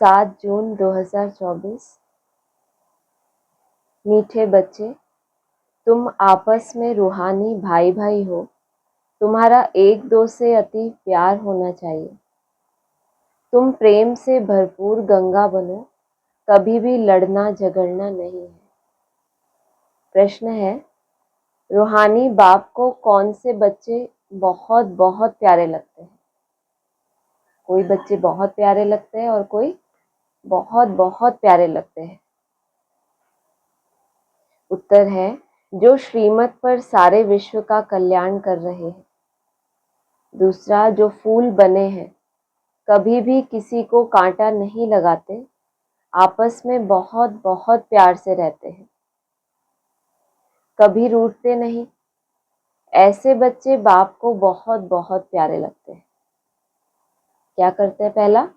7 जून 2024। मीठे बच्चे, तुम आपस में रूहानी भाई भाई हो। तुम्हारा एक दो से अति प्यार होना चाहिए। तुम प्रेम से भरपूर गंगा बनो, कभी भी लड़ना झगड़ना नहीं है। प्रश्न है, रूहानी बाप को कौन से बच्चे बहुत बहुत प्यारे लगते हैं? कोई बच्चे बहुत प्यारे लगते हैं और कोई बहुत बहुत प्यारे लगते हैं। उत्तर है, जो श्रीमत पर सारे विश्व का कल्याण कर रहे हैं। दूसरा, जो फूल बने हैं, कभी भी किसी को कांटा नहीं लगाते, आपस में बहुत बहुत प्यार से रहते हैं, कभी रूठते नहीं। ऐसे बच्चे बाप को बहुत बहुत प्यारे लगते हैं। क्या करते हैं? पहला,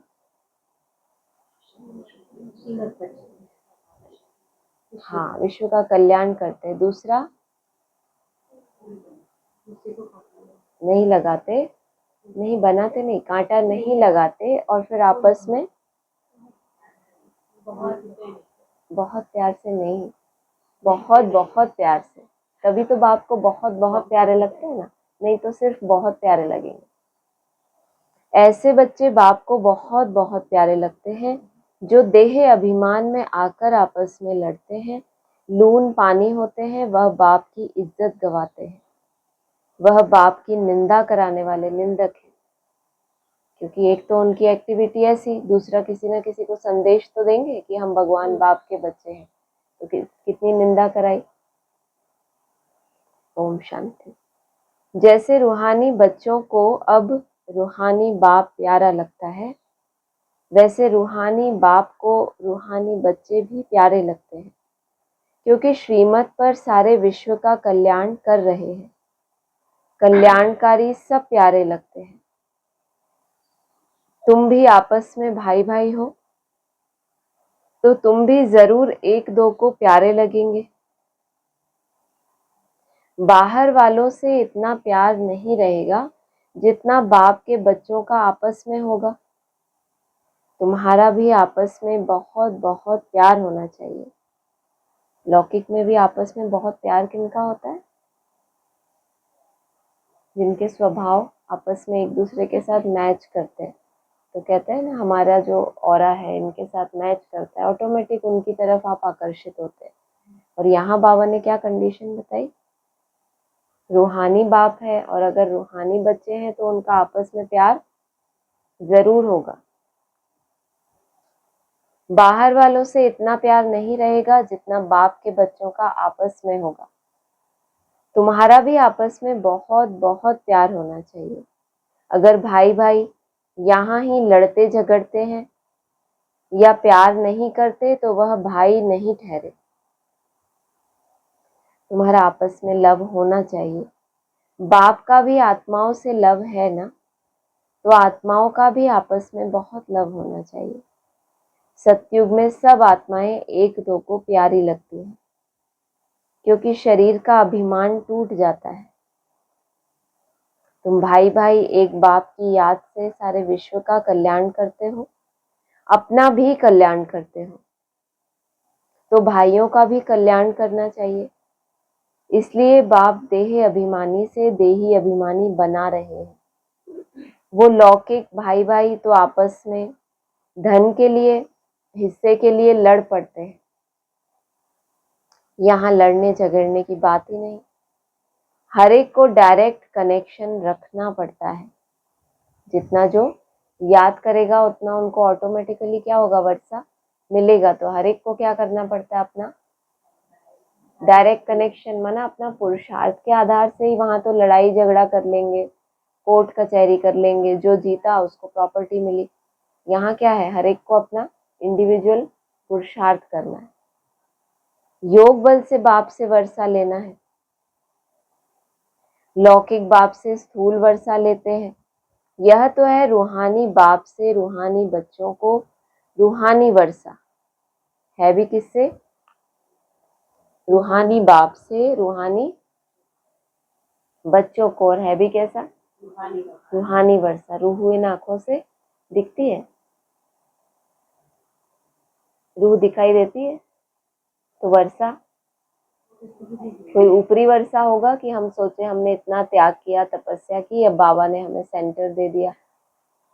हाँ, विश्व का कल्याण करते हैं। दूसरा, नहीं लगाते, नहीं बनाते, नहीं कांटा नहीं लगाते, और फिर आपस में बहुत प्यार से, नहीं, बहुत बहुत प्यार से। तभी तो बाप को बहुत बहुत प्यारे लगते हैं ना, नहीं तो सिर्फ बहुत प्यारे लगेंगे। ऐसे बच्चे बाप को बहुत बहुत प्यारे लगते हैं। जो देह अभिमान में आकर आपस में लड़ते हैं, लून पानी होते हैं, वह बाप की इज्जत गवाते हैं। वह बाप की निंदा कराने वाले निंदक हैं। क्योंकि एक तो उनकी एक्टिविटी ऐसी, दूसरा किसी न किसी को संदेश तो देंगे कि हम भगवान बाप के बच्चे हैं, तो कितनी निंदा कराई। ओम शांति। जैसे रूहानी बच्चों को अब रूहानी बाप प्यारा लगता है, वैसे रूहानी बाप को रूहानी बच्चे भी प्यारे लगते हैं, क्योंकि श्रीमत पर सारे विश्व का कल्याण कर रहे हैं। कल्याणकारी सब प्यारे लगते हैं। तुम भी आपस में भाई भाई हो, तो तुम भी जरूर एक दो को प्यारे लगेंगे। बाहर वालों से इतना प्यार नहीं रहेगा जितना बाप के बच्चों का आपस में होगा। तुम्हारा भी आपस में बहुत बहुत प्यार होना चाहिए। लौकिक में भी आपस में बहुत प्यार किनका होता है? जिनके स्वभाव आपस में एक दूसरे के साथ मैच करते हैं। तो कहते हैं ना, हमारा जो ऑरा है इनके साथ मैच करता है, ऑटोमेटिक उनकी तरफ आप आकर्षित होते हैं। और यहाँ बाबा ने क्या कंडीशन बताई? रूहानी बाप है और अगर रूहानी बच्चे हैं तो उनका आपस में प्यार जरूर होगा। बाहर वालों से इतना प्यार नहीं रहेगा जितना बाप के बच्चों का आपस में होगा। तुम्हारा भी आपस में बहुत बहुत प्यार होना चाहिए। अगर भाई भाई यहाँ ही लड़ते झगड़ते हैं या प्यार नहीं करते तो वह भाई नहीं ठहरे। तुम्हारा आपस में लव होना चाहिए। बाप का भी आत्माओं से लव है ना, तो आत्माओं का भी आपस में बहुत लव होना चाहिए। सतयुग में सब आत्माएं एक दो को प्यारी लगती हैं, क्योंकि शरीर का अभिमान टूट जाता है। तुम भाई भाई एक बाप की याद से सारे विश्व का कल्याण करते हो, अपना भी कल्याण करते हो, तो भाइयों का भी कल्याण करना चाहिए। इसलिए बाप देह अभिमानी से देही अभिमानी बना रहे हैं। वो लौकिक भाई भाई तो आपस में धन के लिए, हिस्से के लिए लड़ पड़ते हैं। यहाँ लड़ने झगड़ने की बात ही नहीं। हर एक को डायरेक्ट कनेक्शन रखना पड़ता है। जितना जो याद करेगा उतना उनको ऑटोमेटिकली क्या होगा? वर्षा मिलेगा। तो हर एक को क्या करना पड़ता है? अपना डायरेक्ट कनेक्शन, माना अपना पुरुषार्थ के आधार से ही। वहां तो लड़ाई झगड़ा कर लेंगे, कोर्ट कचहरी कर लेंगे, जो जीता उसको प्रॉपर्टी मिली। यहाँ क्या है? हर एक को अपना इंडिविजुअल पुरुषार्थ करना है। योग बल से बाप से वर्षा लेना है। लौकिक बाप से स्थूल वर्षा लेते हैं। यह तो है रूहानी बाप से रूहानी बच्चों को रूहानी वर्षा। है भी किससे? रूहानी बाप से रूहानी बच्चों को। और है भी कैसा? रूहानी वर्षा। रूह इन आंखों से दिखती है। रूह दिखाई देती है तो वर्षा, कोई ऊपरी वर्षा होगा कि हम सोचे हमने इतना त्याग किया, तपस्या की, अब बाबा ने हमें सेंटर दे दिया।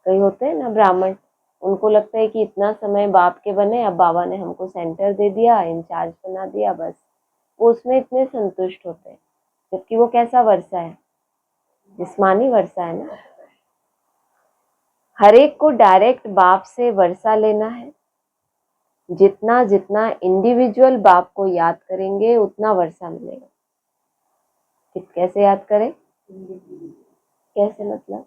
कई होते हैं ना ब्राह्मण, उनको लगता है कि इतना समय बाप के बने, अब बाबा ने हमको सेंटर दे दिया, इंचार्ज बना दिया, बस वो उसमें इतने संतुष्ट होते हैं। जबकि वो कैसा वर्षा है, जिस्मानी वर्षा है ना। हर एक को डायरेक्ट बाप से वर्षा लेना है। जितना जितना इंडिविजुअल बाप को याद करेंगे उतना वर्षा मिलेगा। कैसे याद करें, कैसे मतलब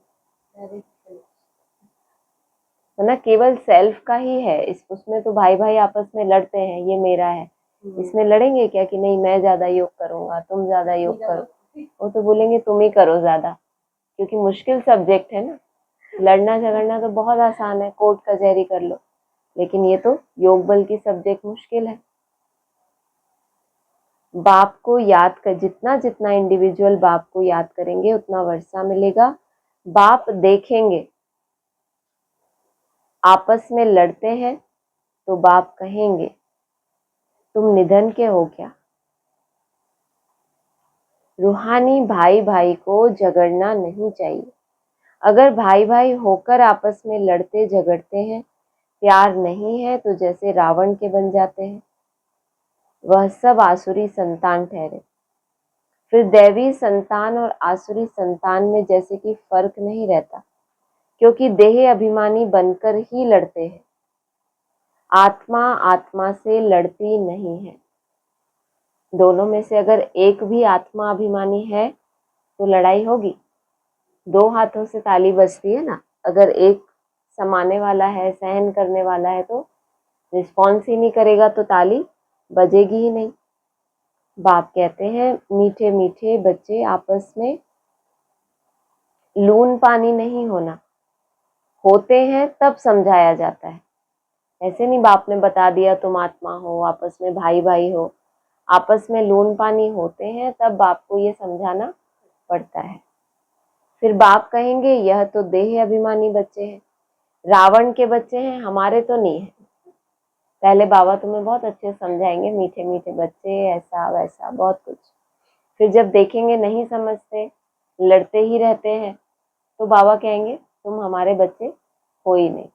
है ना, केवल सेल्फ का ही है उसमें तो भाई भाई आपस में लड़ते हैं, ये मेरा है। इसमें लड़ेंगे क्या कि नहीं मैं ज्यादा योग करूंगा, तुम ज्यादा योग करो। वो तो बोलेंगे तुम ही करो ज्यादा, क्योंकि मुश्किल सब्जेक्ट है ना। लड़ना झगड़ना तो बहुत आसान है, कोर्ट कचहरी कर लो, लेकिन ये तो योग बल की सब्जेक्ट मुश्किल है। बाप को याद कर, जितना जितना इंडिविजुअल बाप को याद करेंगे उतना वर्षा मिलेगा। बाप देखेंगे आपस में लड़ते हैं तो बाप कहेंगे तुम निधन के हो क्या। रूहानी भाई भाई को झगड़ना नहीं चाहिए। अगर भाई भाई होकर आपस में लड़ते झगड़ते हैं, प्यार नहीं है, तो जैसे रावण के बन जाते हैं, वह सब आसुरी संतान ठहरे। फिर दैवी संतान और आसुरी संतान में जैसे कि फर्क नहीं रहता, क्योंकि देह अभिमानी बनकर ही लड़ते हैं। आत्मा आत्मा से लड़ती नहीं है। दोनों में से अगर एक भी आत्मा अभिमानी है तो लड़ाई होगी। दो हाथों से ताली बजती है ना, अगर एक समाने वाला है, सहन करने वाला है, तो रिस्पॉन्स ही नहीं करेगा तो ताली बजेगी ही नहीं। बाप कहते हैं मीठे मीठे बच्चे आपस में लून पानी नहीं होना, होते हैं तब समझाया जाता है। ऐसे नहीं बाप ने बता दिया तुम आत्मा हो, आपस में भाई भाई हो। आपस में लून पानी होते हैं तब बाप को ये समझाना पड़ता है। फिर बाप कहेंगे यह तो देह अभिमानी बच्चे हैं, रावण के बच्चे हैं, हमारे तो नहीं है। पहले बाबा तुम्हें बहुत अच्छे समझाएंगे, मीठे मीठे बच्चे, ऐसा वैसा बहुत कुछ। फिर जब देखेंगे नहीं समझते, लड़ते ही रहते हैं, तो बाबा कहेंगे तुम हमारे बच्चे हो ही नहीं।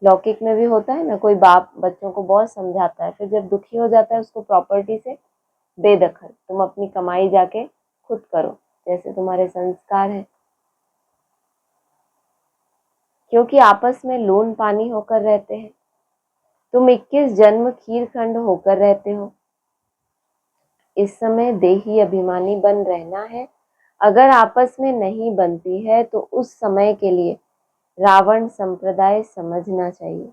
लौकिक में भी होता है ना, कोई बाप बच्चों को बहुत समझाता है, फिर जब दुखी हो जाता है उसको प्रॉपर्टी से बेदखल, तुम अपनी कमाई जाके खुद करो, जैसे तुम्हारे संस्कार है। क्योंकि आपस में लोन पानी होकर रहते हैं। तुम 21 जन्म खीर खंड होकर रहते हो। इस समय देही अभिमानी बन रहना है। अगर आपस में नहीं बनती है तो उस समय के लिए रावण संप्रदाय समझना चाहिए।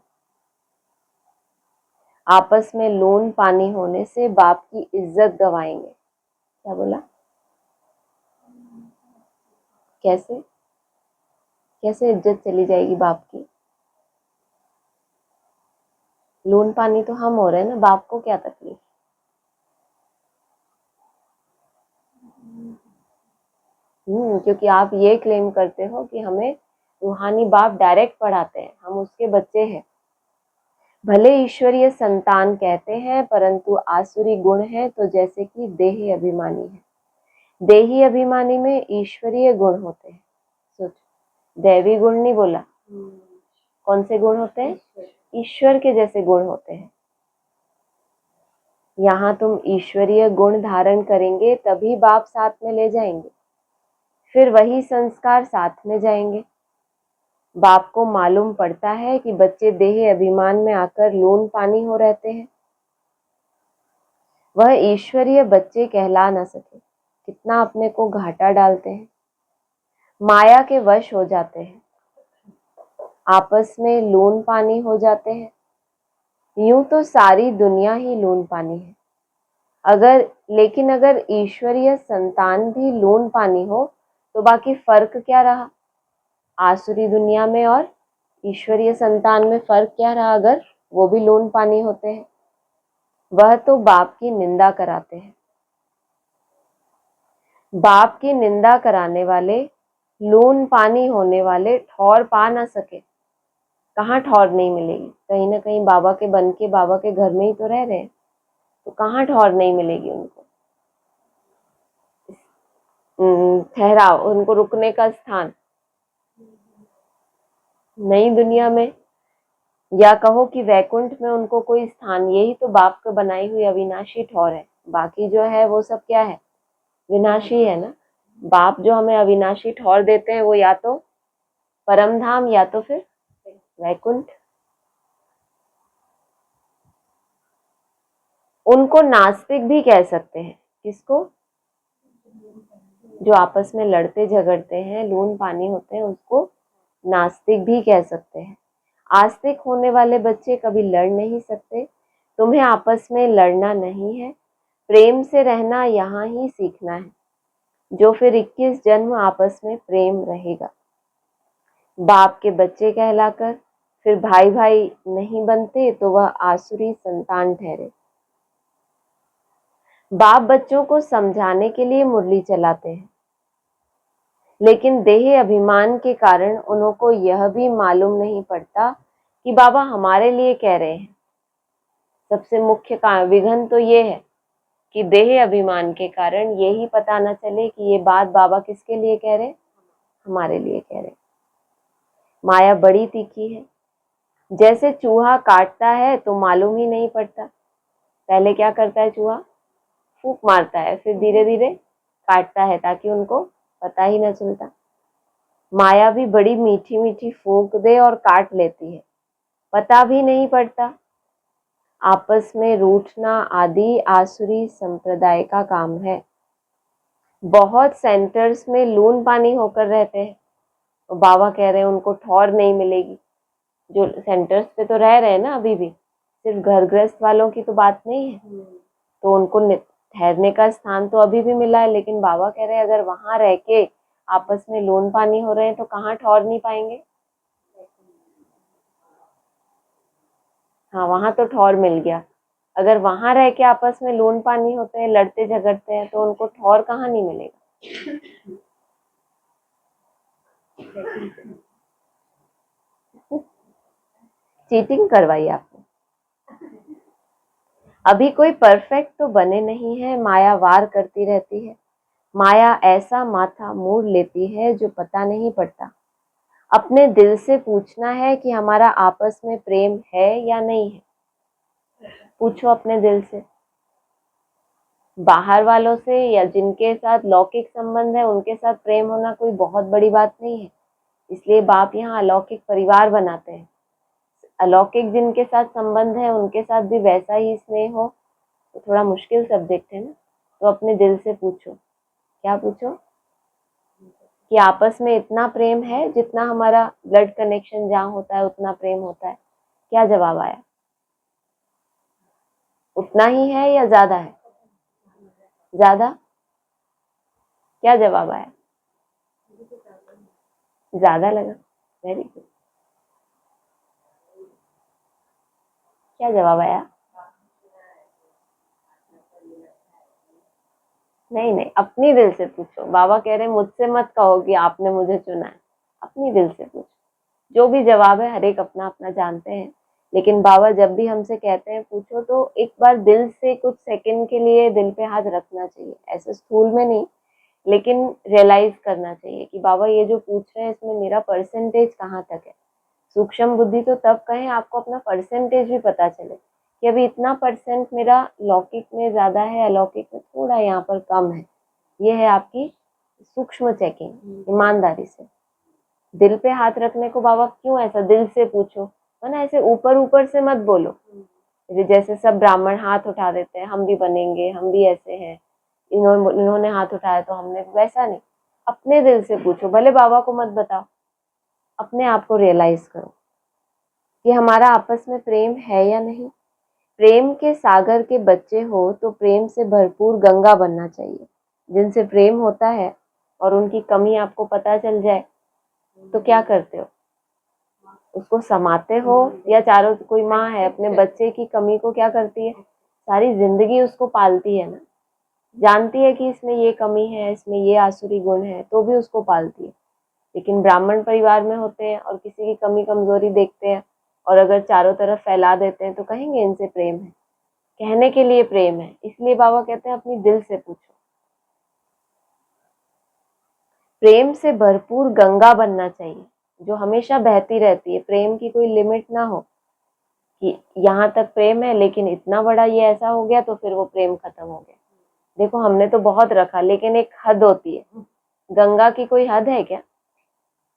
आपस में लोन पानी होने से बाप की इज्जत गवाएंगे। क्या बोला, कैसे कैसे इज्जत चली जाएगी बाप की। लोन पानी तो हम हो रहे हैं ना, बाप को क्या तकलीफ। क्योंकि आप ये क्लेम करते हो कि हमें रूहानी बाप डायरेक्ट पढ़ाते हैं, हम उसके बच्चे हैं। भले ईश्वरीय संतान कहते हैं परंतु आसुरी गुण है, तो जैसे कि देही अभिमानी है। देही अभिमानी में ईश्वरीय गुण होते हैं। सोच, दैवी गुण नहीं बोला, कौन से गुण होते हैं, ईश्वर के जैसे गुण होते हैं। यहाँ तुम ईश्वरीय गुण धारण करेंगे तभी बाप साथ में ले जाएंगे, फिर वही संस्कार साथ में जाएंगे। बाप को मालूम पड़ता है कि बच्चे देह अभिमान में आकर लून पानी हो रहते हैं, वह ईश्वरीय बच्चे कहला न सके। कितना अपने को घाटा डालते हैं, माया के वश हो जाते हैं, आपस में लून पानी हो जाते हैं। यूं तो सारी दुनिया ही लून पानी है, लेकिन अगर ईश्वरीय संतान भी लून पानी हो तो बाकी फर्क क्या रहा। आसुरी दुनिया में और ईश्वरीय संतान में फर्क क्या रहा, अगर वो भी लून पानी होते हैं। वह तो बाप की निंदा कराते हैं। बाप की निंदा कराने वाले, लून पानी होने वाले ठौर पा ना सके। कहाँ ठौर नहीं मिलेगी? कहीं ना कहीं बाबा के बन के बाबा के घर में ही तो रह रहे हैं, तो कहाँ ठौर नहीं मिलेगी उनको? ठहराव, उनको रुकने का स्थान नई दुनिया में, या कहो कि वैकुंठ में उनको कोई स्थान, यही तो बाप का बनाई हुई अविनाशी ठौर है। बाकी जो है वो सब क्या है? विनाशी है ना। बाप जो हमें अविनाशी ठौर देते हैं वो या तो परम धाम या तो फिर वैकुंठ। उनको नास्तिक भी कह सकते हैं। किसको? जो आपस में लड़ते झगड़ते हैं, लून पानी होते हैं, उसको नास्तिक भी कह सकते हैं। आस्तिक होने वाले बच्चे कभी लड़ नहीं सकते। तुम्हें आपस में लड़ना नहीं है, प्रेम से रहना यहाँ ही सीखना है, जो फिर 21 जन्म आपस में प्रेम रहेगा। बाप के बच्चे कहलाकर फिर भाई भाई नहीं बनते तो वह आसुरी संतान ठहरे। बाप बच्चों को समझाने के लिए मुरली चलाते हैं, लेकिन देह अभिमान के कारण उनको यह भी मालूम नहीं पड़ता कि बाबा हमारे लिए कह रहे हैं। सबसे मुख्य विघन तो ये है कि देह अभिमान के कारण यही पता न चले कि ये बात बाबा किसके लिए कह रहे, हमारे लिए कह रहे। माया बड़ी तीखी है। जैसे चूहा काटता है तो मालूम ही नहीं पड़ता। पहले क्या करता है चूहा? फूंक मारता है, फिर धीरे धीरे काटता है ताकि उनको पता ही न चलता। माया भी बड़ी मीठी मीठी फूंक दे और काट लेती है, पता भी नहीं पड़ता। आपस में रूठना आदि आसुरी संप्रदाय का काम है। बहुत सेंटर्स में लून पानी होकर रहते हैं, और बाबा कह रहे हैं उनको ठौर नहीं मिलेगी। जो सेंटर्स पे तो रह रहे हैं ना अभी भी, सिर्फ घर गृहस्थ वालों की तो बात नहीं है, तो उनको ठहरने का स्थान तो अभी भी मिला है, लेकिन बाबा कह रहे हैं अगर वहां रह के आपस में लोन पानी हो रहे हैं तो कहाँ ठहर नहीं पाएंगे। हाँ, वहां तो ठौर मिल गया। अगर वहां रह के आपस में लोन पानी होते हैं, लड़ते झगड़ते हैं, तो उनको ठौर कहाँ नहीं मिलेगा। चीटिंग करवाई आपने। अभी कोई परफेक्ट तो बने नहीं है, माया वार करती रहती है। माया ऐसा माथा मोड़ लेती है जो पता नहीं पड़ता। अपने दिल से पूछना है कि हमारा आपस में प्रेम है या नहीं है। पूछो अपने दिल से। बाहर वालों से या जिनके साथ लौकिक संबंध है उनके साथ प्रेम होना कोई बहुत बड़ी बात नहीं है, इसलिए बाप यहाँ अलौकिक परिवार बनाते हैं। अलौकिक जिनके साथ संबंध है उनके साथ भी वैसा ही स्नेह हो तो थोड़ा मुश्किल सब्जेक्ट है ना। तो अपने दिल से पूछो। क्या पूछो? कि आपस में इतना प्रेम है जितना हमारा ब्लड कनेक्शन जहाँ होता है उतना प्रेम होता है। क्या जवाब आया? उतना ही है या ज्यादा है? ज्यादा। क्या जवाब आया? ज्यादा लगा। Very good. क्या जवाब आया? नहीं नहीं, अपनी दिल से पूछो। बाबा कह रहे हैं मुझसे मत कहो कि आपने मुझे चुना है, अपनी दिल से पूछो। जो भी जवाब है हर एक अपना अपना जानते हैं, लेकिन बाबा जब भी हमसे कहते हैं पूछो तो एक बार दिल से कुछ सेकंड के लिए दिल पे हाथ रखना चाहिए, ऐसे स्थूल में नहीं, लेकिन रियलाइज करना चाहिए कि बाबा ये जो पूछ रहे हैं इसमें मेरा परसेंटेज कहाँ तक है। सूक्ष्म बुद्धि तो तब कहें आपको अपना परसेंटेज भी पता चले कि अभी इतना परसेंट मेरा लौकिक में ज्यादा है, अलौकिक में थोड़ा यहाँ पर कम है। ये है आपकी सूक्ष्म चेकिंग, ईमानदारी से। दिल पे हाथ रखने को बाबा क्यों ऐसा दिल से पूछो, है ना, ऐसे ऊपर ऊपर से मत बोलो। जैसे सब ब्राह्मण हाथ उठा देते हैं, हम भी बनेंगे, हम भी ऐसे हैं, इन्होंने हाथ उठाया तो हमने, वैसा नहीं। अपने दिल से पूछो, भले बाबा को मत बताओ, अपने आप को रियलाइज करो कि हमारा आपस में प्रेम है या नहीं। प्रेम के सागर के बच्चे हो तो प्रेम से भरपूर गंगा बनना चाहिए। जिनसे प्रेम होता है और उनकी कमी आपको पता चल जाए तो क्या करते हो? उसको समाते हो, या चारों कोई माँ है अपने बच्चे की कमी को क्या करती है, सारी जिंदगी उसको पालती है ना। जानती है कि इसमें ये कमी है, इसमें ये आसुरी गुण है, तो भी उसको पालती है। लेकिन ब्राह्मण परिवार में होते हैं और किसी की कमी कमजोरी देखते हैं और अगर चारों तरफ फैला देते हैं तो कहेंगे इनसे प्रेम है, कहने के लिए प्रेम है। इसलिए बाबा कहते हैं अपनी दिल से पूछो। प्रेम से भरपूर गंगा बनना चाहिए जो हमेशा बहती रहती है। प्रेम की कोई लिमिट ना हो कि यहाँ तक प्रेम है लेकिन इतना बड़ा ये ऐसा हो गया तो फिर वो प्रेम खत्म हो गया। देखो हमने तो बहुत रखा लेकिन एक हद होती है। गंगा की कोई हद है क्या,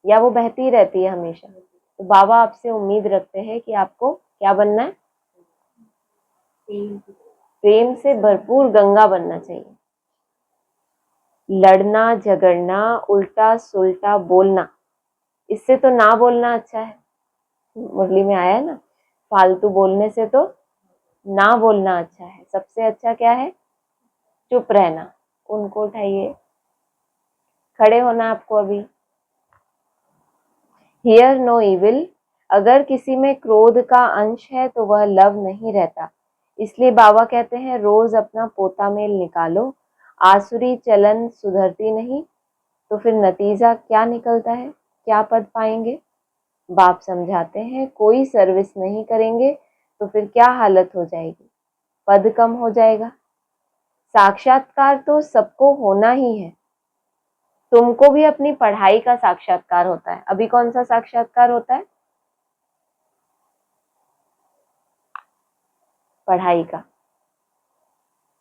या वो बहती रहती है हमेशा? तो बाबा आपसे उम्मीद रखते हैं कि आपको क्या बनना है, प्रेम से भरपूर गंगा बनना चाहिए। लड़ना झगड़ना उल्टा सुल्टा बोलना, इससे तो ना बोलना अच्छा है। मुरली में आया है ना, फालतू बोलने से तो ना बोलना अच्छा है। सबसे अच्छा क्या है, चुप रहना। उनको उठाइए, खड़े होना आपको अभी। हियर नो इविल, अगर किसी में क्रोध का अंश है तो वह लव नहीं रहता। इसलिए बाबा कहते हैं रोज अपना पोता मेल निकालो। आसुरी चलन सुधरती नहीं तो फिर नतीजा क्या निकलता है, क्या पद पाएंगे? बाप समझाते हैं कोई सर्विस नहीं करेंगे तो फिर क्या हालत हो जाएगी, पद कम हो जाएगा। साक्षात्कार तो सबको होना ही है। तुमको भी अपनी पढ़ाई का साक्षात्कार होता है। अभी कौन सा साक्षात्कार होता है? पढ़ाई का।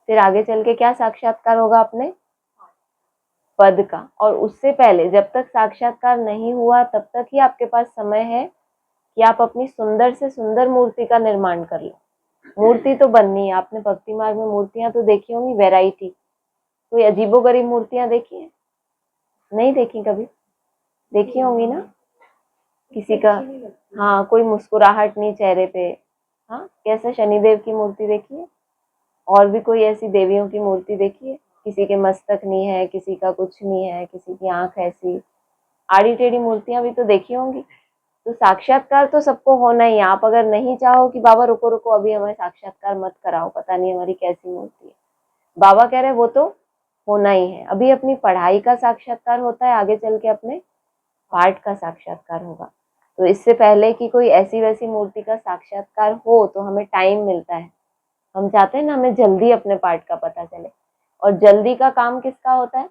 फिर आगे चल के क्या साक्षात्कार होगा अपने? पद का। और उससे पहले जब तक साक्षात्कार नहीं हुआ तब तक ही आपके पास समय है कि आप अपनी सुंदर से सुंदर मूर्ति का निर्माण कर लो। मूर्ति तो बननी है। आपने भक्ति मार्ग में मूर्तियां तो देखी होंगी, वैरायटी। कोई अजीबोगरीब मूर्तियां देखी है? नहीं देखी कभी? देखी होंगी ना। किसी का हाँ कोई मुस्कुराहट नहीं चेहरे पे। हाँ कैसे शनिदेव की मूर्ति देखी है? और भी कोई ऐसी देवियों की मूर्ति देखी है? किसी के मस्तक नहीं है, किसी का कुछ नहीं है, किसी की आंख ऐसी आड़ी टेढ़ी मूर्तियां भी तो देखी होंगी। तो साक्षात्कार तो सबको होना ही है। आप अगर नहीं चाहो कि बाबा रुको रुको अभी हमें साक्षात्कार मत कराओ, पता नहीं हमारी कैसी मूर्ति है, बाबा कह रहे हैं वो तो होना ही है। अभी अपनी पढ़ाई का साक्षात्कार होता है, आगे चल के अपने पाठ का साक्षात्कार होगा। तो इससे पहले कि कोई ऐसी वैसी मूर्ति का साक्षात्कार हो तो हमें टाइम मिलता है। हम चाहते हैं ना हमें जल्दी अपने पाठ का पता चले, और जल्दी का काम किसका होता है?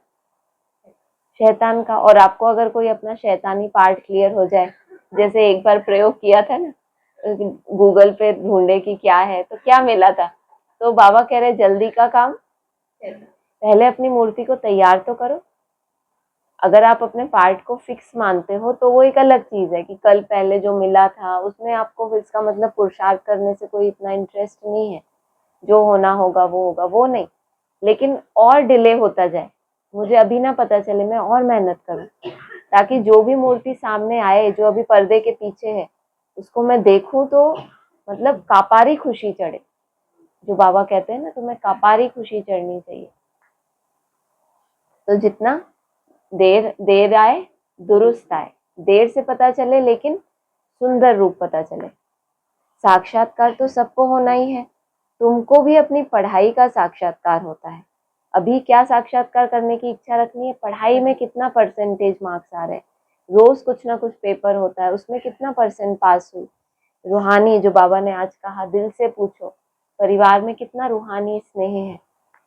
शैतान का। और आपको अगर कोई अपना शैतानी पार्ट क्लियर हो जाए, जैसे एक बार प्रयोग किया था ना, गूगल पे ढूंढे कि क्या है तो क्या मिला था, तो बाबा कह रहे जल्दी का काम पहले अपनी मूर्ति को तैयार तो करो। अगर आप अपने पार्ट को फिक्स मानते हो तो वो एक अलग चीज है कि कल पहले जो मिला था उसमें आपको इसका मतलब पुरुषार्थ करने से कोई इतना इंटरेस्ट नहीं है, जो होना होगा वो होगा, वो नहीं। लेकिन और डिले होता जाए, मुझे अभी ना पता चले, मैं और मेहनत करूं ताकि जो भी मूर्ति सामने आए जो अभी पर्दे के पीछे है उसको मैं देखूं तो मतलब कापारी खुशी चढ़े। जो बाबा कहते हैं ना तुम्हें कापारी खुशी चढ़नी चाहिए। तो जितना देर देर आए दुरुस्त आए, देर से पता चले लेकिन सुंदर रूप पता चले। साक्षात्कार तो सबको होना ही है। तुमको भी अपनी पढ़ाई का साक्षात्कार होता है। अभी क्या साक्षात्कार करने की इच्छा रखनी है? पढ़ाई में कितना परसेंटेज मार्क्स आ रहे हैं, रोज कुछ ना कुछ पेपर होता है उसमें कितना परसेंट पास हुई। रूहानी जो बाबा ने आज कहा, दिल से पूछो परिवार में कितना रूहानी स्नेह है,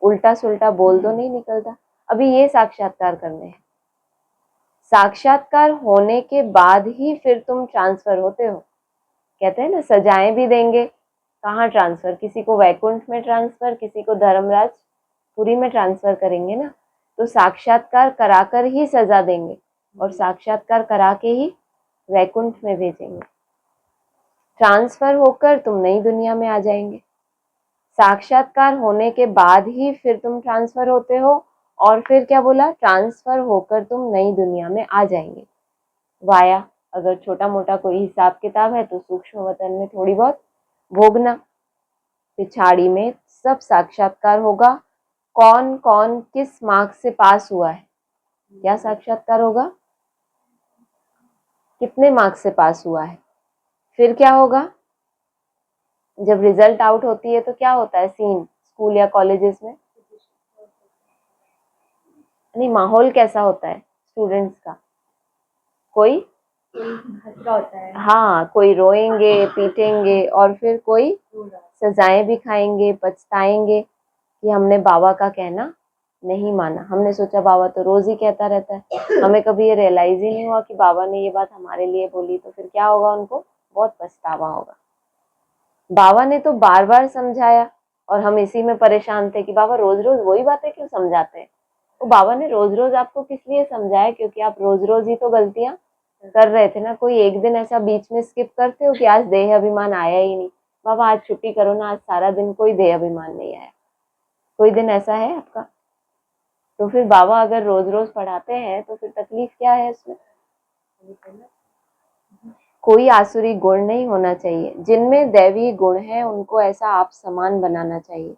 उल्टा सुल्टा बोल तो नहीं निकलता। अभी ये साक्षात्कार करने हैं। साक्षात्कार होने के बाद ही फिर तुम ट्रांसफर होते हो। कहते हैं ना सजाएं भी देंगे, कहाँ ट्रांसफर? किसी को वैकुंठ में ट्रांसफर, किसी को धर्मराज पुरी में ट्रांसफर करेंगे ना। तो साक्षात्कार कराकर ही सजा देंगे और साक्षात्कार करा के ही वैकुंठ में भेजेंगे। ट्रांसफर होकर तुम नई दुनिया में आ जाएंगे। साक्षात्कार होने के बाद ही फिर तुम ट्रांसफर होते हो, और फिर क्या बोला? ट्रांसफर होकर तुम नई दुनिया में आ जाएंगे। वाया अगर छोटा मोटा कोई हिसाब किताब है तो सूक्ष्म वतन में थोड़ी बहुत भोगना। पिछाड़ी में सब साक्षात्कार होगा, कौन कौन किस मार्क्स से पास हुआ है। क्या साक्षात्कार होगा? कितने मार्क्स से पास हुआ है। फिर क्या होगा? जब रिजल्ट आउट होती है तो क्या होता है सीन स्कूल या कॉलेजेस में? नहीं, माहौल कैसा होता है स्टूडेंट्स का? कोई खतरा होता है। हाँ, कोई रोएंगे, पीटेंगे, और फिर कोई सजाएं भी खाएंगे, पछताएंगे कि हमने बाबा का कहना नहीं माना। हमने सोचा बाबा तो रोज ही कहता रहता है, हमें कभी ये रियलाइज ही नहीं हुआ कि बाबा ने ये बात हमारे लिए बोली। तो फिर क्या होगा, उनको बहुत पछतावा होगा। बाबा ने तो बार बार समझाया और हम इसी में परेशान थे कि बाबा रोज रोज वही बातें क्यों समझाते हैं। तो बाबा ने रोज रोज आपको किस लिए समझाया, क्योंकि आप रोज रोज ही तो गलतियां कर रहे थे ना। कोई एक दिन ऐसा बीच में स्किप करते हो कि आज देह अभिमान आया ही नहीं, बाबा आज छुट्टी करो ना, आज सारा दिन कोई देह अभिमान नहीं आया। कोई दिन ऐसा है आपका? तो फिर बाबा अगर रोज रोज पढ़ाते हैं तो फिर तकलीफ क्या है इसमें? कोई आसुरी गुण नहीं होना चाहिए, जिनमें दैवी गुण है उनको ऐसा आप समान बनाना चाहिए।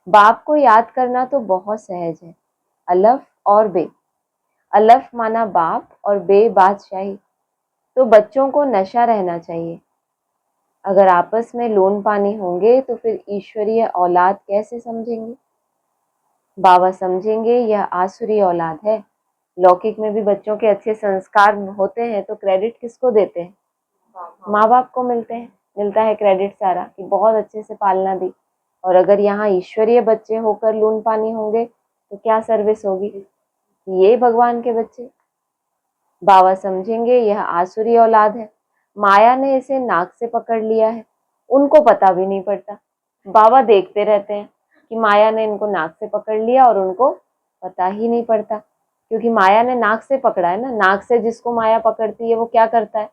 बाप को याद करना तो बहुत सहज है। अलफ और बे, अलफ माना बाप और बे बादशाही। तो बच्चों को नशा रहना चाहिए। अगर आपस में लोन पानी होंगे तो फिर ईश्वरीय औलाद कैसे समझेंगे? बाबा समझेंगे यह आसुरी औलाद है। लौकिक में भी बच्चों के अच्छे संस्कार होते हैं तो क्रेडिट किसको देते हैं? माँ बाप को मिलता है क्रेडिट सारा, कि बहुत अच्छे से पालना दी। और अगर यहाँ ईश्वरीय बच्चे होकर लून पानी होंगे तो क्या सर्विस होगी? ये भगवान के बच्चे। बाबा समझेंगे यह आसुरी औलाद है। माया ने इसे नाक से पकड़ लिया है, उनको पता भी नहीं पड़ता। बाबा देखते रहते हैं कि माया ने इनको नाक से पकड़ लिया और उनको पता ही नहीं पड़ता, क्योंकि माया ने नाक से पकड़ा है ना। नाक से जिसको माया पकड़ती है वो क्या करता है?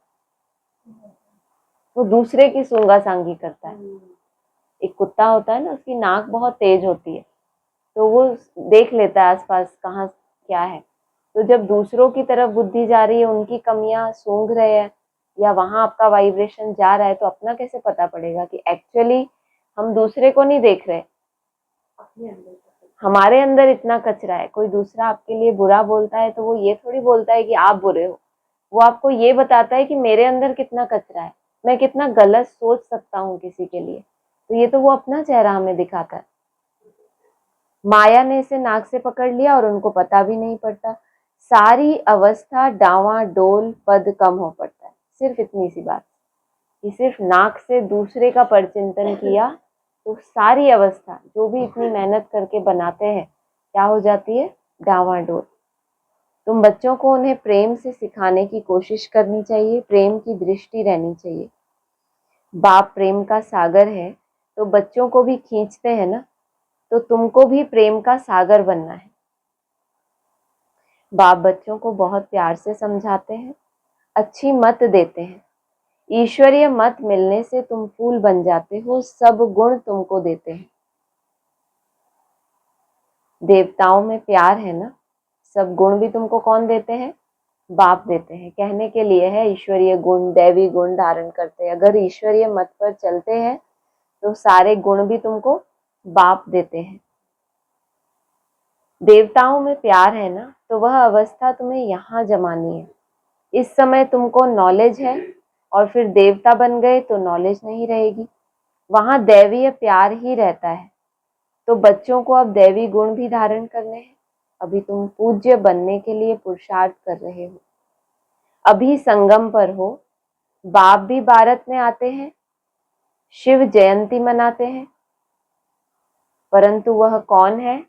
वो दूसरे की सूंगा सांगी करता है। एक कुत्ता होता है ना, उसकी नाक बहुत तेज होती है, तो वो देख लेता है आसपास कहाँ क्या है। तो जब दूसरों की तरफ बुद्धि जा रही है, उनकी कमियां सूंघ रहे हैं, या वहां आपका वाइब्रेशन जा रहा है, तो अपना कैसे पता पड़ेगा कि एक्चुअली हम दूसरे को नहीं देख रहे, हमारे अंदर इतना कचरा है। कोई दूसरा आपके लिए बुरा बोलता है तो वो ये थोड़ी बोलता है कि आप बुरे हो, वो आपको ये बताता है कि मेरे अंदर कितना कचरा है, मैं कितना गलत सोच सकता हूँ किसी के लिए। तो ये तो वो अपना चेहरा हमें दिखाता है। माया ने इसे नाक से पकड़ लिया और उनको पता भी नहीं पड़ता। सारी अवस्था डावाडोल पद कम हो पड़ता है। सिर्फ इतनी सी बात कि सिर्फ नाक से दूसरे का परचिंतन किया तो सारी अवस्था जो भी इतनी मेहनत करके बनाते हैं क्या हो जाती है? डावाडोल। तुम बच्चों को उन्हें प्रेम से सिखाने की कोशिश करनी चाहिए, प्रेम की दृष्टि रहनी चाहिए। बाप प्रेम का सागर है तो बच्चों को भी खींचते हैं ना, तो तुमको भी प्रेम का सागर बनना है। बाप बच्चों को बहुत प्यार से समझाते हैं, अच्छी मत देते हैं। ईश्वरीय मत मिलने से तुम फूल बन जाते हो, सब गुण तुमको देते हैं। देवताओं में प्यार है ना, सब गुण भी तुमको कौन देते हैं? बाप देते हैं। कहने के लिए है ईश्वरीय गुण, दैवी गुण धारण करते हैं। अगर ईश्वरीय मत पर चलते हैं तो सारे गुण भी तुमको बाप देते हैं। देवताओं में प्यार है ना, तो वह अवस्था तुम्हें यहाँ जमानी है। इस समय तुमको नॉलेज है और फिर देवता बन गए तो नॉलेज नहीं रहेगी, वहां दैवीय प्यार ही रहता है। तो बच्चों को अब दैवी गुण भी धारण करने हैं। अभी तुम पूज्य बनने के लिए पुरुषार्थ कर रहे हो, अभी संगम पर हो। बाप भी भारत में आते हैं, शिव जयंती मनाते हैं, परंतु वह कौन है?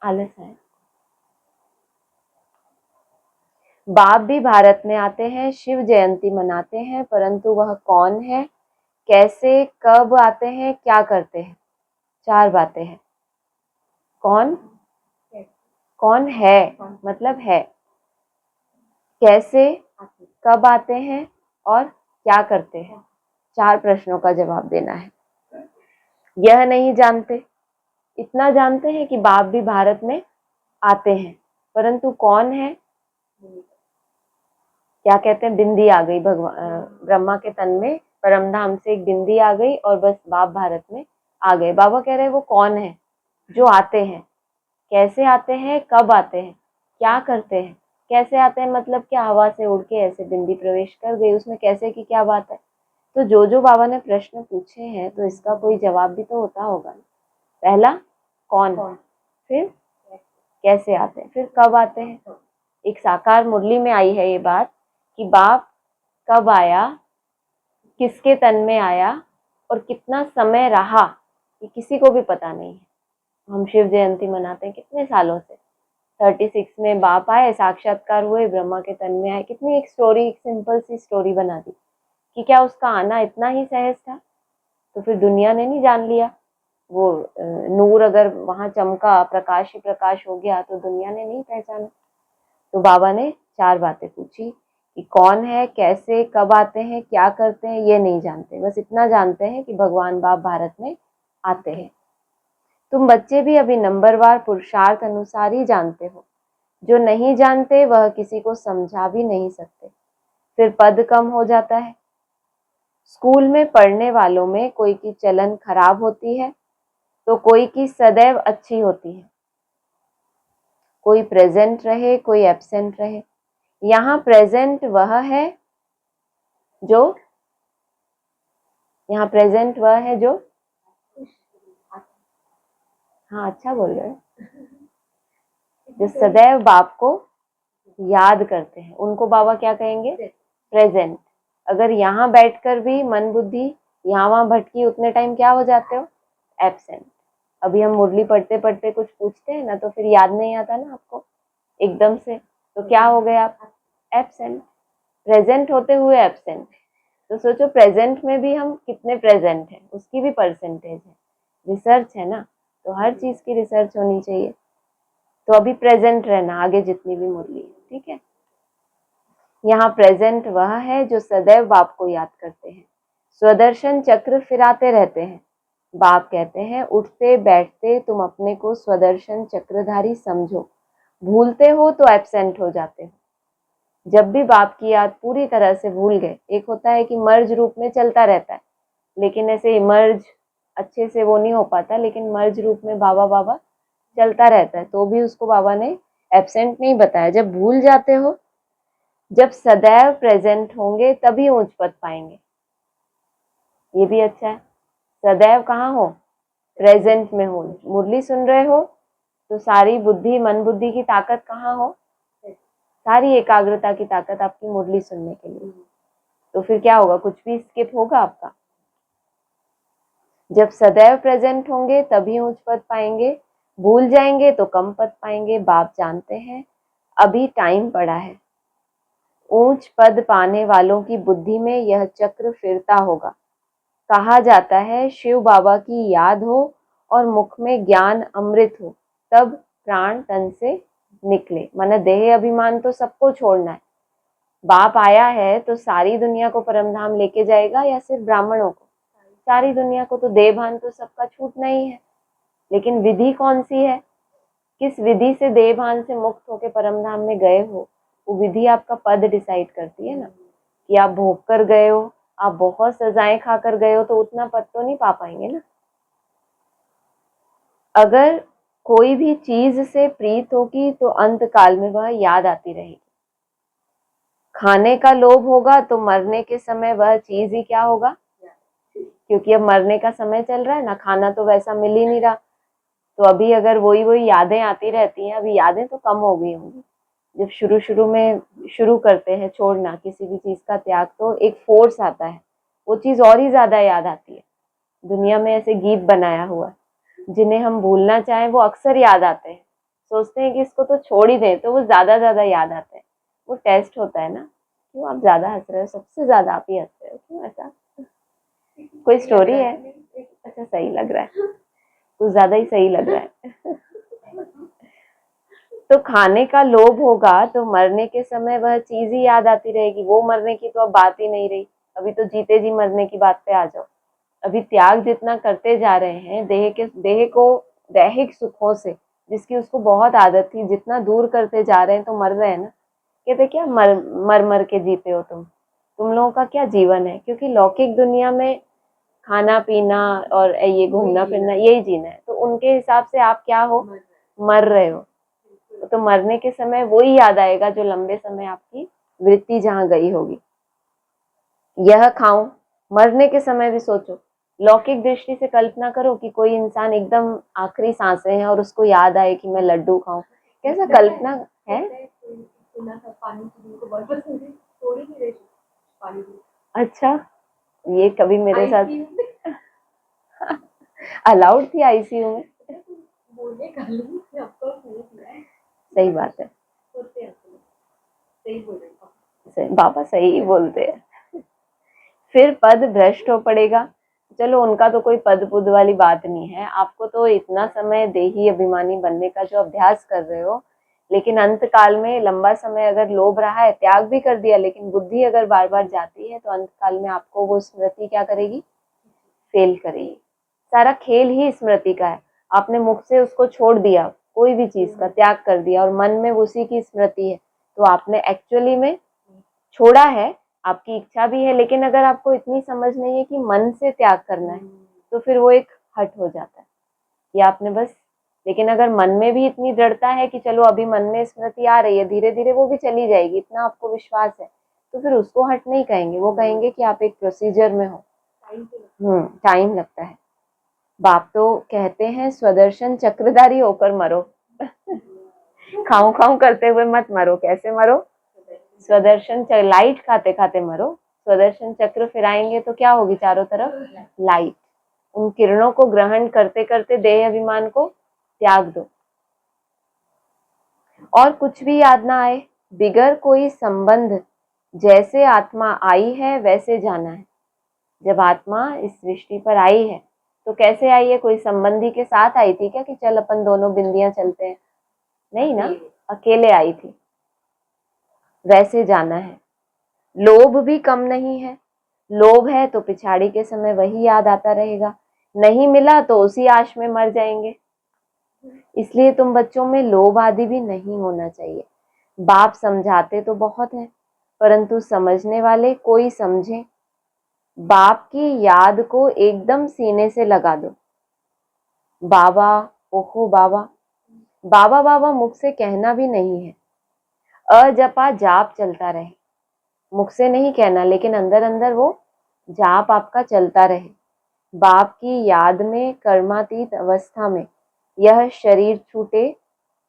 आलस है। बाप भी भारत में आते हैं, शिव जयंती मनाते हैं, परंतु वह कौन है, कैसे, कब आते हैं, क्या करते हैं? चार बातें हैं। कौन? कौन है मतलब है, कैसे, कब आते हैं और क्या करते हैं? चार प्रश्नों का जवाब देना है। यह नहीं जानते, इतना जानते हैं कि बाप भी भारत में आते हैं, परंतु कौन है? क्या कहते हैं? बिंदी आ गई भगवान ब्रह्मा के तन में, परमधाम से एक बिंदी आ गई और बस बाप भारत में आ गए। बाबा कह रहे हैं वो कौन है जो आते हैं, कैसे आते हैं, कब आते हैं, क्या करते हैं? कैसे आते हैं मतलब क्या? हवा से उड़ के ऐसे बिंदी प्रवेश कर गई, उसमें कैसे की क्या बात है? तो जो बाबा ने प्रश्न पूछे हैं तो इसका कोई जवाब भी तो होता होगा ना। पहला कौन, फिर कैसे आते हैं, फिर कब आते हैं, एक साकार मुरली में आई है ये बात कि बाप कब आया, किसके तन में आया और कितना समय रहा, ये किसी को भी पता नहीं है। हम शिव जयंती मनाते हैं कितने सालों से, 36 में बाप आए, साक्षात्कार हुए, ब्रह्मा के तन में आए। कितनी एक स्टोरी, एक सिंपल सी स्टोरी बना दी कि क्या उसका आना इतना ही सहज था? तो फिर दुनिया ने नहीं जान लिया? वो नूर अगर वहां चमका, प्रकाश ही प्रकाश हो गया, तो दुनिया ने नहीं पहचाना। तो बाबा ने 4 बातें पूछी कि कौन है, कैसे, कब आते हैं, क्या करते हैं, ये नहीं जानते। बस इतना जानते हैं कि भगवान बाप भारत में आते हैं। तुम बच्चे भी अभी नंबरवार पुरुषार्थ अनुसार ही जानते हो। जो नहीं जानते वह किसी को समझा भी नहीं सकते, फिर पद कम हो जाता है। स्कूल में पढ़ने वालों में कोई की चलन खराब होती है तो कोई की सदैव अच्छी होती है। कोई प्रेजेंट रहे, कोई एब्सेंट रहे। यहाँ प्रेजेंट वह है जो यहाँ प्रेजेंट वह है जो, हाँ अच्छा बोल रहे हैं, जो सदैव बाप को याद करते हैं, उनको बाबा क्या कहेंगे? प्रेजेंट। अगर यहाँ बैठकर भी मन बुद्धि यहाँ वहां भटकी, उतने टाइम क्या हो जाते हो? एब्सेंट। अभी हम मुरली पढ़ते पढ़ते कुछ पूछते हैं ना, तो फिर याद नहीं आता ना आपको एकदम से, तो क्या हो गए आप? एब्सेंट। प्रेजेंट होते हुए एब्सेंट। तो सोचो प्रेजेंट में भी हम कितने प्रेजेंट हैं, उसकी भी परसेंटेज है। रिसर्च है ना, तो हर चीज की रिसर्च होनी चाहिए। तो अभी प्रेजेंट रहना, आगे जितनी भी मुरली है, ठीक है। यहाँ प्रेजेंट वह है जो सदैव बाप को याद करते हैं। स्वदर्शन चक्र फिराते रहते हैं। बाप कहते हैं उठते बैठते तुम अपने को स्वदर्शन चक्रधारी समझो। भूलते हो तो एब्सेंट हो जाते हो। जब भी बाप की याद पूरी तरह से भूल गए, एक होता है कि मर्ज रूप में चलता रहता है, लेकिन ऐसे मर्ज अच्छे से वो नहीं हो पाता, लेकिन मर्ज रूप में बाबा बाबा चलता रहता है, तो भी उसको बाबा ने एब्सेंट नहीं बताया। जब भूल जाते हो, जब सदैव प्रेजेंट होंगे तभी ऊंच पद पाएंगे। ये भी अच्छा है। सदैव कहाँ हो? प्रेजेंट में हो। मुरली सुन रहे हो तो सारी बुद्धि, मन बुद्धि की ताकत कहाँ हो? सारी एकाग्रता की ताकत आपकी मुरली सुनने के लिए। तो फिर क्या होगा? कुछ भी स्किप होगा आपका? जब सदैव प्रेजेंट होंगे तभी ऊंच पद पाएंगे, भूल जाएंगे तो कम पद पाएंगे। बाप जानते हैं अभी टाइम पड़ा है। ऊंच पद पाने वालों की बुद्धि में यह चक्र फिरता होगा। कहा जाता है शिव बाबा की याद हो और मुख में ज्ञान अमृत हो, तब प्राण तन से निकले। माना देह अभिमान तो सबको छोड़ना है। बाप आया है तो सारी दुनिया को परमधाम लेके जाएगा या सिर्फ ब्राह्मणों को? सारी दुनिया को। तो देहभान तो सबका छूटना ही है, लेकिन विधि कौन सी है? किस विधि से देहभान से मुक्त होकर परमधाम में गए हो, वो विधि आपका पद डिसाइड करती है ना। कि आप भोग कर गए हो, आप बहुत सजाएं खाकर गए हो, तो उतना पद तो नहीं पा पाएंगे ना। अगर कोई भी चीज से प्रीत होगी तो अंत काल में वह याद आती रहेगी। खाने का लोभ होगा तो मरने के समय वह चीज ही क्या होगा? क्योंकि अब मरने का समय चल रहा है ना, खाना तो वैसा मिल ही नहीं रहा, तो अभी अगर वही वही यादें आती रहती हैं। अभी यादें तो कम हो गई होंगी। जब शुरू शुरू में शुरू करते हैं छोड़ना किसी भी चीज का त्याग, तो एक फोर्स आता है, वो चीज और ही ज्यादा याद आती है। दुनिया में ऐसे गीत बनाया हुआ है, जिन्हें हम भूलना चाहें वो अक्सर याद आते हैं। सोचते हैं कि इसको तो छोड़ ही दें, तो वो ज्यादा ज्यादा याद आते हैं। वो टेस्ट होता है ना, क्यों आप ज्यादा हंस रहे हो? सबसे ज्यादा आप ही हंस रहे हो, क्यों ऐसा? कोई स्टोरी है? अच्छा, सही लग रहा है, कुछ ज्यादा ही सही लग रहा है। तो खाने का लोभ होगा तो मरने के समय वह चीज ही याद आती रहेगी। वो मरने की तो अब बात ही नहीं रही। अभी तो जीते जी मरने की बात पे आ जाओ। अभी त्याग जितना करते जा रहे हैं देह को दैहिक सुखों से, जिसकी उसको बहुत आदत थी, जितना दूर करते जा रहे हैं तो मर रहे हैं ना। कहते क्या मर मर के जीते हो तुम लोगों का क्या जीवन है? क्योंकि लौकिक दुनिया में खाना पीना और ये घूमना फिरना, यही जीना है। तो उनके हिसाब से आप क्या हो? मर रहे हो। तो मरने के समय वही याद आएगा जो लंबे समय आपकी वृत्ति जहां गई होगी। यह खाऊं, मरने के समय भी सोचो। लौकिक दृष्टि से कल्पना करो कि कोई इंसान एकदम आखिरी सांसें हैं और उसको याद आए कि मैं लड्डू खाऊं। कैसा कल्पना है? सुना था पानी पीने को बहुत पसंद है, थोड़ी ही रही पानी पी। अच्छा, ये कभी मेरे साथ आईसीयू में अलाउड थी आईसीयू में? बोलने का नहीं, आपको नहीं किया है, सही बात है, होते हैं तो सही बोल रहे हो। बाबा सही ही बोलते हैं। फिर पद भ्रष्ट हो पड़ेगा। चलो उनका तो कोई पद पुद वाली बात नहीं है, आपको तो इतना समय देही अभिमानी बनने का जो अभ्यास कर रहे हो, लेकिन अंत काल में लंबा समय अगर लोभ रहा है, त्याग भी कर दिया, लेकिन बुद्धि अगर बार बार जाती है तो अंत काल में आपको वो स्मृति क्या करेगी? फेल करेगी। सारा खेल ही स्मृति का है। आपने मुख से उसको छोड़ दिया, कोई भी चीज का त्याग कर दिया और मन में उसी की स्मृति है, तो आपने एक्चुअली में छोड़ा है। आपकी इच्छा भी है, लेकिन अगर आपको इतनी समझ नहीं है कि मन से त्याग करना है, तो फिर वो एक हट हो जाता है कि आपने बस। लेकिन अगर मन में भी इतनी दृढ़ता है कि चलो अभी मन में स्मृति आ रही है, धीरे धीरे वो भी चली जाएगी, इतना आपको विश्वास है, तो फिर उसको हट नहीं कहेंगे, वो कहेंगे कि आप एक प्रोसीजर में हो। टाइम लगता है। बाप तो कहते हैं स्वदर्शन चक्रधारी होकर मरो। खाऊं खाऊं करते हुए मत मरो। कैसे मरो? स्वदर्शन लाइट खाते खाते मरो। स्वदर्शन चक्र फिराएंगे तो क्या होगी? चारों तरफ लाइट। उन किरणों को ग्रहण करते करते देह अभिमान को त्याग दो, और कुछ भी याद ना आए, बिगर कोई संबंध जैसे आत्मा आई है वैसे जाना है। जब आत्मा इस सृष्टि पर आई है तो कैसे आई है? कोई संबंधी के साथ आई थी क्या कि चल अपन दोनों बिंदियां चलते हैं? नहीं ना, अकेले आई थी। वैसे जाना है। लोभ भी कम नहीं है। लोभ है तो पिछाड़ी के समय वही याद आता रहेगा, नहीं मिला तो उसी आश में मर जाएंगे। इसलिए तुम बच्चों में लोभ आदि भी नहीं होना चाहिए। बाप समझाते तो बहुत है, परंतु समझने वाले कोई समझे। बाप की याद को एकदम सीने से लगा दो। बाबा, ओहो बाबा। बाबा बाबा मुख से कहना भी नहीं है, अजपा जाप चलता रहे। मुख से नहीं कहना, लेकिन अंदर अंदर वो जाप आपका चलता रहे। बाप की याद में कर्मातीत अवस्था में यह शरीर छूटे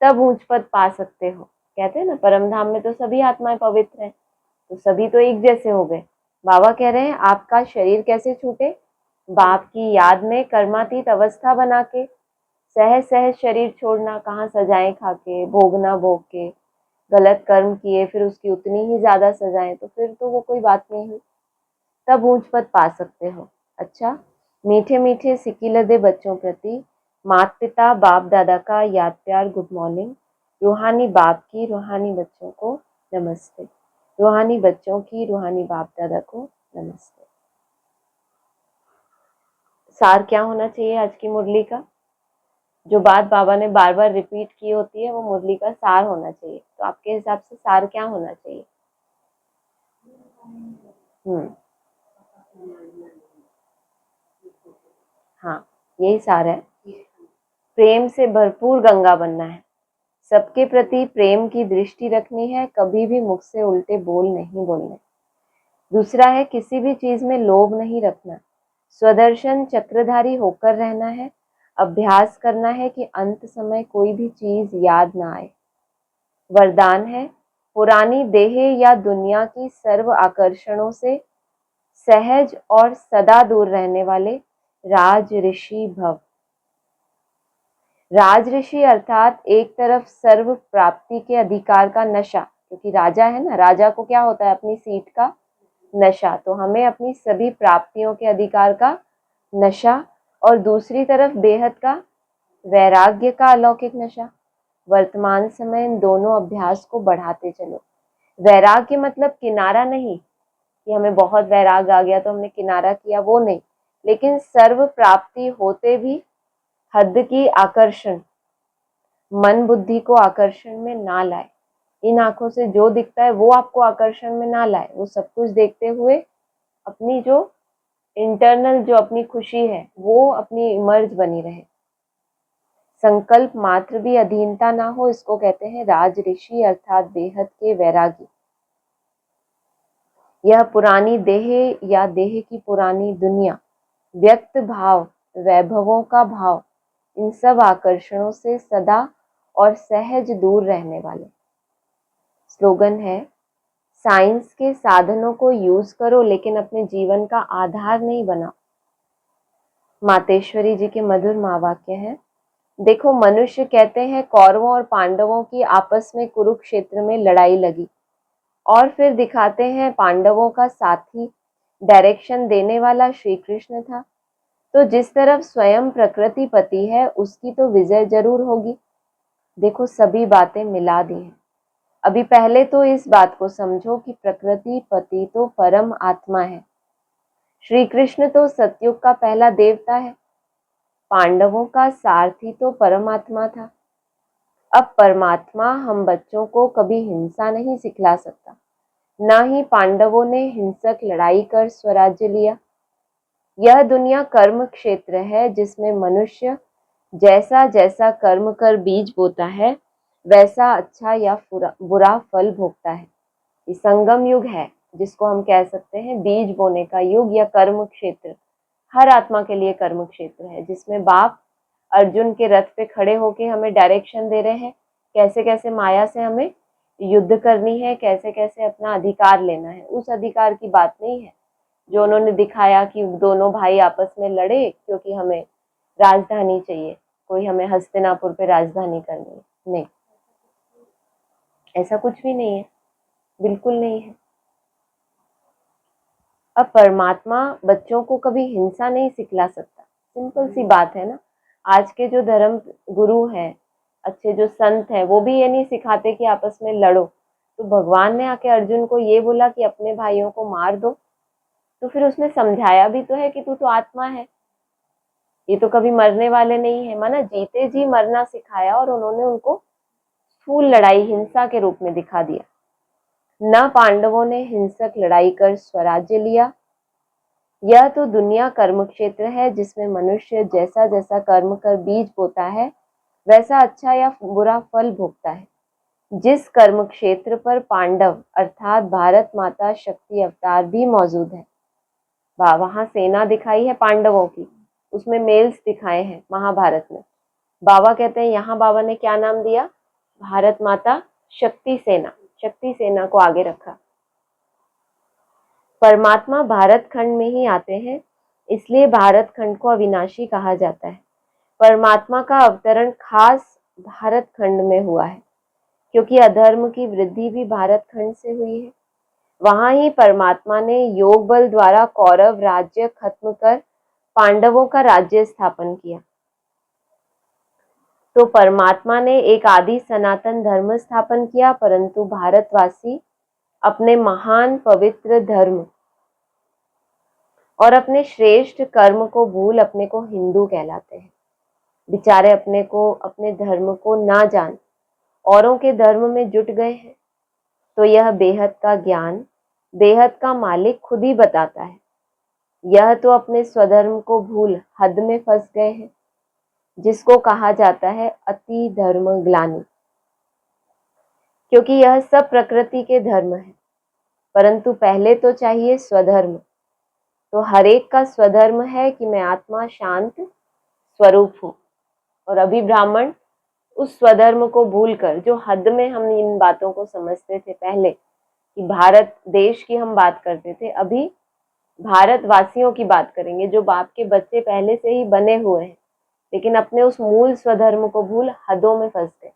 तब ऊंच पद पा सकते हो। कहते हैं ना, परम धाम में तो सभी आत्माएं पवित्र हैं, तो सभी तो एक जैसे हो गए। बाबा कह रहे हैं आपका शरीर कैसे छूटे? बाप की याद में कर्मातीत अवस्था बना के, सहज सहज शरीर छोड़ना, कहाँ सजाएं खा के, भोगना भोग के, गलत कर्म किए फिर उसकी उतनी ही ज्यादा सजाएं, तो फिर तो वो कोई बात नहीं हुई। तब ऊंच पद पा सकते हो। अच्छा, मीठे मीठे सिकिलदे बच्चों प्रति माता पिता बाप दादा का याद प्यार गुड मॉर्निंग। रूहानी बाप की रूहानी बच्चों को नमस्ते। रूहानी बच्चों की रूहानी बाप दादा को नमस्ते। सार क्या होना चाहिए आज की मुरली का? जो बात बाबा ने बार बार रिपीट की होती है वो मुरली का सार होना चाहिए। तो आपके हिसाब से सार क्या होना चाहिए? हाँ, यही सार है। प्रेम से भरपूर गंगा बनना है, सबके प्रति प्रेम की दृष्टि रखनी है, कभी भी मुख से उल्टे बोल नहीं बोलने। दूसरा है किसी भी चीज में लोभ नहीं रखना, स्वदर्शन चक्रधारी होकर रहना है। अभ्यास करना है कि अंत समय कोई भी चीज याद ना आए। वरदान है पुरानी देह या दुनिया की सर्व आकर्षणों से सहज और सदा दूर रहने वाले राज ऋषि भव। राज ऋषि अर्थात एक तरफ सर्व प्राप्ति के अधिकार का नशा, क्योंकि राजा है ना, राजा को क्या होता है? अपनी सीट का नशा। तो हमें अपनी सभी प्राप्तियों के अधिकार का नशा, और दूसरी तरफ बेहद का वैराग्य का अलौकिक नशा। वर्तमान समय इन दोनों अभ्यास को बढ़ाते चलो। वैराग्य मतलब किनारा नहीं कि हमें बहुत वैराग आ गया तो हमने किनारा किया, वो नहीं, लेकिन सर्व प्राप्ति होते भी हद की आकर्षण, मन बुद्धि को आकर्षण में ना लाए। इन आंखों से जो दिखता है वो आपको आकर्षण में ना लाए। वो सब कुछ देखते हुए अपनी जो इंटरनल जो अपनी खुशी है वो अपनी इमर्ज बनी रहे। संकल्प मात्र भी अधीनता ना हो, इसको कहते हैं राज ऋषि अर्थात बेहद के वैरागी। यह पुरानी देह या देह की पुरानी दुनिया, व्यक्त भाव, वैभवों का भाव, इन सब आकर्षणों से सदा और सहज दूर रहने वाले। स्लोगन है, साइंस के साधनों को यूज करो लेकिन अपने जीवन का आधार नहीं बनाओ। मातेश्वरी जी के मधुर महावाक्य हैं। देखो, मनुष्य कहते हैं कौरवों और पांडवों की आपस में कुरुक्षेत्र में लड़ाई लगी, और फिर दिखाते हैं पांडवों का साथी डायरेक्शन देने वाला श्री कृष्ण था। तो जिस तरफ स्वयं प्रकृति पति है उसकी तो विजय जरूर होगी। देखो, सभी बातें मिला दी हैं। अभी पहले तो इस बात को समझो कि प्रकृति पति तो परम आत्मा है। श्री कृष्ण तो सतयुग का पहला देवता है। पांडवों का सारथी तो परमात्मा था। अब परमात्मा हम बच्चों को कभी हिंसा नहीं सिखला सकता। ना ही पांडवों ने हिंसक लड़ाई कर स्वराज्य लिया। यह दुनिया कर्म क्षेत्र है जिसमें मनुष्य जैसा जैसा कर्म कर बीज बोता है वैसा अच्छा या बुरा फल भोगता है। ये संगम युग है जिसको हम कह सकते हैं बीज बोने का युग या कर्म क्षेत्र। हर आत्मा के लिए कर्म क्षेत्र है जिसमें बाप अर्जुन के रथ पे खड़े होके हमें डायरेक्शन दे रहे हैं, कैसे कैसे माया से हमें युद्ध करनी है, कैसे कैसे अपना अधिकार लेना है। उस अधिकार की बात नहीं है जो उन्होंने दिखाया कि दोनों भाई आपस में लड़े क्योंकि हमें राजधानी चाहिए, कोई हमें हस्तिनापुर पे राजधानी करनी है। नहीं, ऐसा कुछ भी नहीं है, बिल्कुल नहीं है। अब परमात्मा बच्चों को कभी हिंसा नहीं सिखला सकता। सिंपल सी बात है ना। आज के जो धर्म गुरु हैं, अच्छे जो संत हैं, वो भी ये नहीं सिखाते कि आपस में लड़ो। तो भगवान ने आके अर्जुन को ये बोला कि अपने भाइयों को मार दो, तो फिर उसने समझाया भी तो है कि तू तो आत्मा है, ये तो कभी मरने वाले नहीं है। माना जीते जी मरना सिखाया और उन्होंने उनको स्थूल लड़ाई हिंसा के रूप में दिखा दिया। न पांडवों ने हिंसक लड़ाई कर स्वराज्य लिया। यह तो दुनिया कर्म क्षेत्र है जिसमें मनुष्य जैसा जैसा कर्म कर बीज बोता है वैसा अच्छा या बुरा फल भोगता है। जिस कर्म क्षेत्र पर पांडव अर्थात भारत माता शक्ति अवतार भी मौजूद है, वहां सेना दिखाई है पांडवों की, उसमें मेल्स दिखाए हैं महाभारत में। बाबा कहते हैं यहाँ बाबा ने क्या नाम दिया, भारत माता शक्ति सेना, शक्ति सेना को आगे रखा। परमात्मा भारत खंड में ही आते हैं, इसलिए भारत खंड को अविनाशी कहा जाता है। परमात्मा का अवतरण खास भारत खंड में हुआ है क्योंकि अधर्म की वृद्धि भी भारत खंड से हुई है। वहां ही परमात्मा ने योग बल द्वारा कौरव राज्य खत्म कर पांडवों का राज्य स्थापन किया। तो परमात्मा ने एक आदि सनातन धर्म स्थापन किया, परंतु भारतवासी अपने महान पवित्र धर्म और अपने श्रेष्ठ कर्म को भूल अपने को हिंदू कहलाते हैं। बेचारे अपने को, अपने धर्म को ना जान औरों के धर्म में जुट गए हैं। तो यह बेहद का ज्ञान बेहद का मालिक खुद ही बताता है। यह तो अपने स्वधर्म को भूल हद में फंस गए हैं, जिसको कहा जाता है अति धर्म ग्लानि। क्योंकि यह सब प्रकृति के धर्म है, परंतु पहले तो चाहिए स्वधर्म। तो हर एक का स्वधर्म है कि मैं आत्मा शांत स्वरूप हूँ। और अभी ब्राह्मण उस स्वधर्म को भूलकर, जो हद में हम इन बातों को समझते थे पहले कि भारत देश की हम बात करते थे, अभी भारतवासियों की बात करेंगे जो बाप के बच्चे पहले से ही बने हुए हैं, लेकिन अपने उस मूल स्वधर्म को भूल हदों में फंस गए।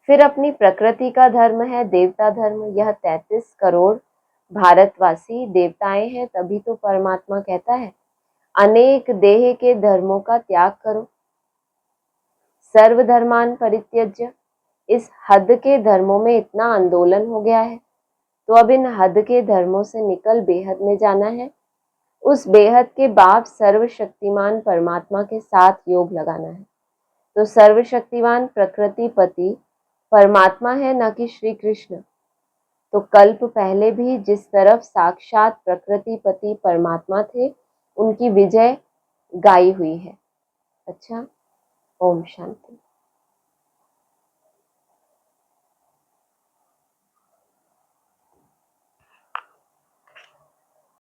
फिर अपनी प्रकृति का धर्म है देवता धर्म। यह 33 करोड़ भारतवासी देवताएं हैं, तभी तो परमात्मा कहता है अनेक देह के धर्मों का त्याग करो, सर्वधर्मान परित्यज्य। इस हद के धर्मों में इतना आंदोलन हो गया है, तो अब इन हद के धर्मों से निकल बेहद में जाना है। उस बेहद के बाप सर्वशक्तिमान परमात्मा के साथ योग लगाना है। तो सर्वशक्तिमान प्रकृति पति परमात्मा है, न कि श्री कृष्ण। तो कल्प पहले भी जिस तरफ साक्षात प्रकृति पति परमात्मा थे, उनकी विजय गाई हुई है। अच्छा, ओम शांति।